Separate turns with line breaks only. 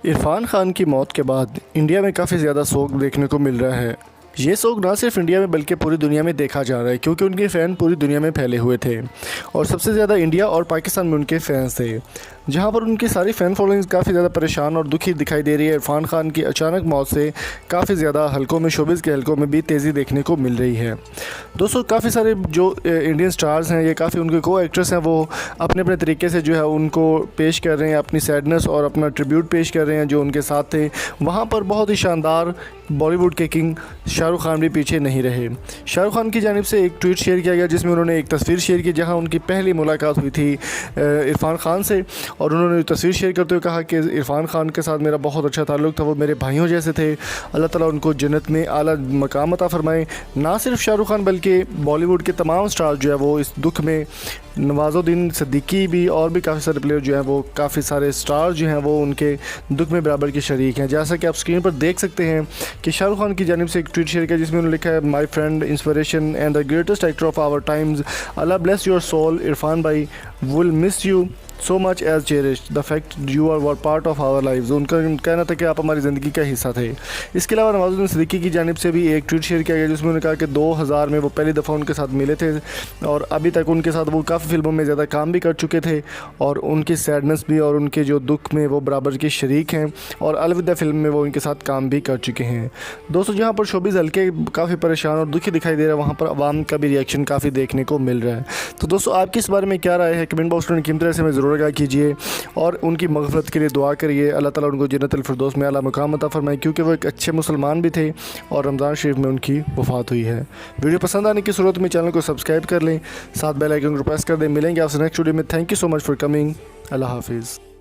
इरफान खान की मौत के बाद इंडिया में काफ़ी ज़्यादा शोक देखने को मिल रहा है। ये शोक ना सिर्फ इंडिया में बल्कि पूरी दुनिया में देखा जा रहा है, क्योंकि उनके फ़ैन पूरी दुनिया में फैले हुए थे और सबसे ज़्यादा इंडिया और पाकिस्तान में उनके फ़ैन्स थे, जहाँ पर उनकी सारी फ़ैन फॉलोइंग काफ़ी ज़्यादा परेशान और दुखी दिखाई दे रही है। इरफान खान की अचानक मौत से काफ़ी ज़्यादा हलकों में, शोबिज़ के हलकों में भी तेज़ी देखने को मिल रही है। दोस्तों, काफ़ी सारे जो इंडियन स्टार्स हैं, ये काफ़ी उनके को एक्ट्रेस हैं, वो अपने अपने तरीके से जो है उनको पेश कर रहे हैं, अपनी सैडनेस और अपना ट्रिब्यूट पेश कर रहे हैं जो उनके साथ थे। वहाँ पर बहुत ही शानदार बॉलीवुड के किंग शाहरुख खान भी पीछे नहीं रहे। शाहरुख खान की जानिब से एक ट्वीट शेयर किया गया जिसमें उन्होंने एक तस्वीर शेयर की जहां उनकी पहली मुलाकात हुई थी इरफान खान से, और उन्होंने तस्वीर शेयर करते हुए कहा कि इरफान खान के साथ मेरा बहुत अच्छा ताल्लुक़ था, वो मेरे भाइयों जैसे थे। अल्लाह ताला उनको जन्नत में आला मकाम अता फरमाए। ना सिर्फ शाहरुख खान बल्कि बॉलीवुड के तमाम स्टार्स जो है वो इस दुख में, नवाजुद्दीन सिद्दीकी भी और भी काफ़ी सारे प्लेयर जो हैं वो, काफ़ी सारे स्टार जो हैं वो उनके दुख में बराबर के शरीक हैं। जैसा कि आप स्क्रीन पर देख सकते हैं कि शाहरुख खान की जानिब से एक ट्वीट शेयर किया जिसमें उन्होंने लिखा है, my friend, inspiration and the greatest actor of our times, Allah bless your soul Irfan भाई, will miss you so much as cherished the fact you are were part of our lives. उनका कहना था कि आप हमारी ज़िंदगी का हिस्सा थे। इसके अलावा नवाजुद्दीन सिद्दीकी की जानिब से भी एक ट्वीट शेयर किया गया जिसमें उन्होंने कहा कि 2000 में वो पहली दफ़ा उनके साथ मिले थे और अभी तक उनके साथ वो काफ़ी फिल्मों में ज़्यादा काम भी कर चुके थे और उनकी सैडनेस भी और उनके जो दुख में वो बराबर के शरीक हैं और अलविदा फिल्म में वो उनके साथ काम भी कर चुके हैं। दोस्तों, जहाँ पर शोबिज़ हल्के काफ़ी परेशान और दुखी दिखाई दे रहा है, वहाँ पर आवाम का भी रिएक्शन काफ़ी देखने को मिल रहा है। तो दोस्तों, आपकी इस बारे में क्या राय है? कमेंट बॉक्स में कीमती राय से हमें ज़रूर आगाह कीजिए और उनकी मग़फ़िरत के लिए दुआ करिए। अल्लाह ताला उनको जन्नतुल फिरदौस में आला मकाम अता फरमाए, क्योंकि वो एक अच्छे मुसलमान भी थे और रमज़ान शरीफ में उनकी वफ़ात हुई है। वीडियो पसंद आने की सूरत में चैनल को सब्सक्राइब कर लें, साथ बेल आइकन को प्रेस कर दें। मिलेंगे आपसे नेक्स्ट वीडियो में। Thank you so much for coming. अल्लाह हाफिज़।